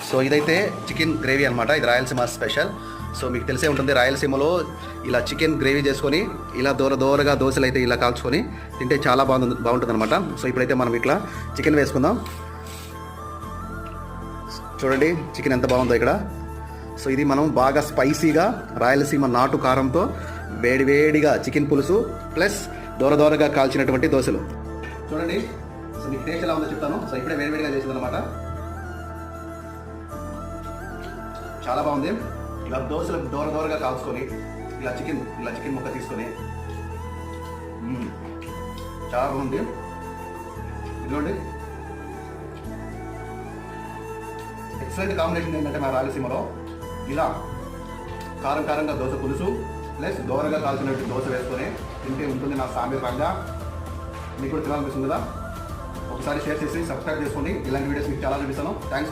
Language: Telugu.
సో ఇదైతే చికెన్ గ్రేవీ అనమాట. ఇది రాయలసీమ స్పెషల్. సో మీకు తెలిసే ఉంటుంది, రాయలసీమలో ఇలా చికెన్ గ్రేవీ చేసుకొని ఇలా దూరగా దోశలు అయితే ఇలా కాల్చుకొని తింటే చాలా బాగుంటుంది అనమాట. సో ఇప్పుడైతే మనం ఇట్లా చికెన్ వేసుకుందాం. చూడండి చికెన్ ఎంత బాగుందో ఇక్కడ. సో ఇది మనం బాగా స్పైసీగా రాయలసీమ నాటు కారంతో వేడివేడిగా చికెన్ పులుసు ప్లస్ దూరగా కాల్చినటువంటి దోశలు. చూడండి, సో మీకు టేస్ట్ ఎలా ఉందో చెప్తాను. సో ఇప్పుడే వేడివేడిగా చేసింది అనమాట. చాలా బాగుంది. ఇలా దోశలు దూరగా కాల్చుకొని ఇలా చికెన్ ముక్క తీసుకొని చాలా బాగుంది. ఇదిగోండి, ఎక్సలెంట్ కాంబినేషన్ ఏంటంటే మా రాయలసీమలో ఇలా కారంగా దోశ పులుసు ప్లస్ దూరగా కాల్చినట్టు దోశ వేసుకొని తింటే ఉంటుంది నా సాంబార్గా. మీకు కూడా తినాలనిపిస్తుంది కదా. ఒకసారి షేర్ చేసి సబ్స్క్రైబ్ చేసుకోండి. ఇలాంటి వీడియోస్ మీకు చాలా చూపిస్తాను. థ్యాంక్స్.